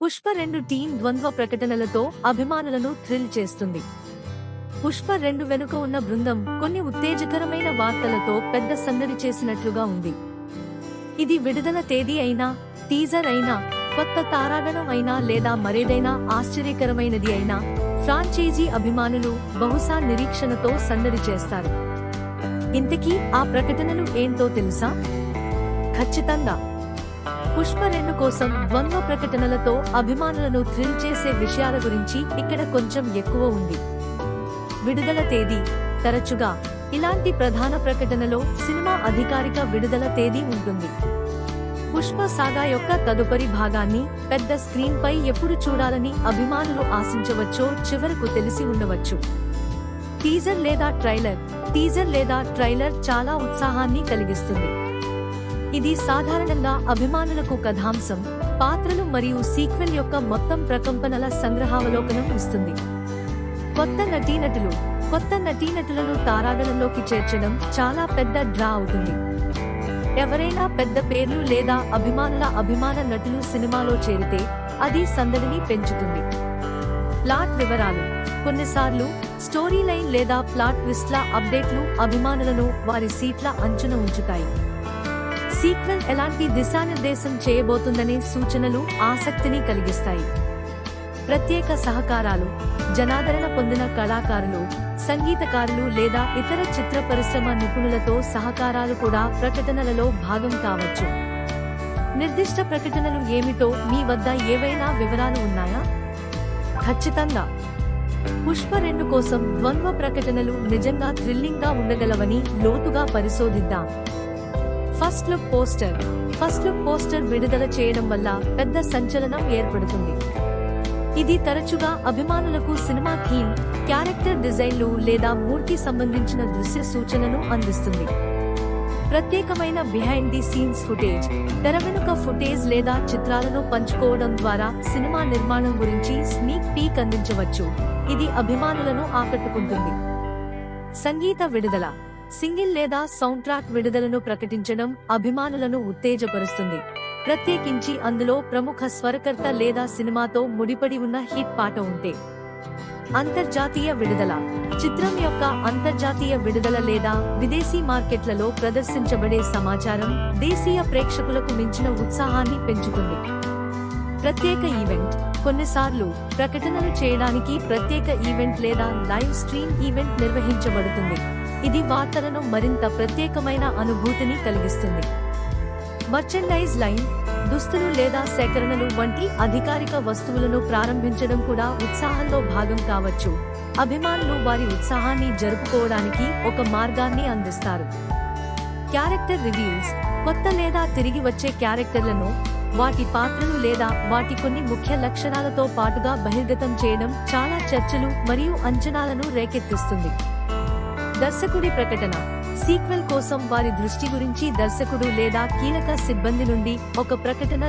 Pushpa 2 team ద్వంద్వ ప్రకటనలతో అభిమానులను thrill చేస్తుంది. పుష్ప 2 వెనుక ఉన్న బృందం కొన్ని ఉత్తేజకరమైన వార్తలతో పెద్ద సందడి చేసినట్లుగా ఉంది. ఇది విడుదల తేదీ అయినా, టీజర్ అయినా, కొత్త తారాగణం అయినా లేదా మరేదైనా ఆశ్చర్యకరమైనది అయినా, ఫ్రాంచైజీ అభిమానులు బహుశా నిరీక్షణతో సందడి చేస్తారు. ఇంతకీ ఆ ప్రకటనలు ఏంటో తెలుసా? ఖచ్చితంగా పుష్ప 2 కోసం ద్వంద్వ ప్రకటనలతో అభిమానులను థ్రిల్ చేసే విషయాల గురించి ఇక్కడ కొంచెం ఎక్కువ ఉంది. విడుదల తేదీ. తరచుగా ఇలాంటి ప్రధాన ప్రకటనలో సినిమా అధికారిక విడుదల తేదీ ఉంటుంది. పుష్ప సాగా యొక్క తదుపరి భాగాన్ని పెద్ద స్క్రీన్ పై ఎప్పుడు చూడాలని అభిమానులు ఆశించవచ్చో చివరకు తెలిసి ఉండవచ్చు. టీజర్ లేదా ట్రైలర్. టీజర్ లేదా ట్రైలర్ చాలా ఉత్సాహాన్ని కలిగిస్తుంది. ఇది సాధారణంగా అభిమానులకు కథాంశం, పాత్రలు మరియు సీక్వెల్ యొక్క మొత్తం ప్రకంపనల సంగ్రహావలోకనం ఇస్తుంది. కొత్త నటీనటులను తారాగణంలోకి చేర్చడం చాలా పెద్ద డ్రా అవుతుంది. ఎవరైనా పెద్ద పేర్లు లేదా అభిమాన నటులు సినిమాలో చేరితే అది సందడిని పెంచుతుంది. ప్లాట్ వివరాలు. కొన్నిసార్లు స్టోరీ లైన్ లేదా ప్లాట్ ట్విస్ట్ల అప్డేట్లు అభిమానులను వారి సీట్ల అంచున ఉంచుతాయి. సీక్వెల్ ఎలాంటి దిశానిర్దేశం చేయబోతుందనే సూచనలు ఆసక్తిని కలిగిస్తాయి. ప్రత్యేక సహకారాలు. జనాదరణ పొందిన కళాకారులు, సంగీతకారులు లేదా ఇతర చిత్ర పరిశ్రమ నిపుణులతో సహకారాలు కూడా ప్రకటనలలో భాగం కావచ్చు. నిర్దిష్ట ప్రకటనలు ఏమిటో మీ వద్ద ఏవైనా వివరాలు ఉన్నాయా? ఖచ్చితంగా. పుష్ప 2 కోసం ద్వంద్వ ప్రకటనలు నిజంగా థ్రిల్లింగ్ గా ఉండగలవని లోతుగా పరిశోధిద్దాం. ఫస్ట్ లుక్ పోస్టర్ విడుదల చేయడం వల్ల పెద్ద సంచలనం ఏర్పడుతుంది. ఇది తరచుగా అభిమానులకు సినిమా థీమ్, క్యారెక్టర్ డిజైన్లు లేదా మూడ్కి సంబంధించిన దృశ్య సూచనను అందిస్తుంది. ప్రత్యేకమైన బిహైండ్ ది సీన్స్ ఫుటేజ్. తెర వెనుక ఫుటేజ్ లేదా చిత్రాలను పంచుకోవడం ద్వారా సినిమా నిర్మాణం గురించి స్నీక్ పీక్ అందించవచ్చు. ఇది అభిమానులను ఆకట్టుకుంటుంది. సంగీత విడుదల. సింగిల్ లేదా సౌండ్ ట్రాక్ విడుదలను ప్రకటించడం అభిమానులను ఉత్తేజపరుస్తుంది, ప్రత్యేకించి అందులో ప్రముఖ స్వరకర్త లేదా సినిమాతో ముడిపడి ఉన్న హిట్ పాట ఉంటే. అంతర్జాతీయ విడుదల. చిత్రం యొక్క అంతర్జాతీయ విడుదల లేదా విదేశీ మార్కెట్లలో ప్రదర్శించబడే సమాచారం దేశీయ ప్రేక్షకులకు మించిన ఉత్సాహాన్ని పెంచుతుంది. ప్రత్యేక ఈవెంట్. కొన్నిసార్లు ప్రకటనలు చేయడానికి ప్రత్యేక ఈవెంట్ లేదా లైవ్ స్ట్రీమ్ ఈవెంట్ నిర్వహించబడుతుంది. ఇది వార్తలను మరింత ప్రత్యేకమైన అనుభూతిని కలిగిస్తుంది. Merchandise line. దుస్తులు లేదా సేకరణలు వంటి అధికారిక వస్తువులను ప్రారంభించడం కూడా ఉత్సాహంలో భాగం కావచ్చు. అభిమానులు వారి ఉత్సాహాన్ని జరుపుకోవడానికి ఒక మార్గాన్ని అందిస్తారు. Character reveals. కొత్త లేదా తిరిగి వచ్చే క్యారెక్టర్లను, వాటి పాత్రలు లేదా వాటి కొన్ని ముఖ్య లక్షణాలతో పాటుగా బహిర్గతం చేయడం చాలా చర్చలు మరియు అంచనాలను రేకెత్తిస్తుంది. దర్శకుడి ప్రకటన. సీక్వెల్ కోసం వారి దృష్టి గురించి దర్శకుడు లేదా కీలక సిబ్బంది నుండి ఒక ప్రకటన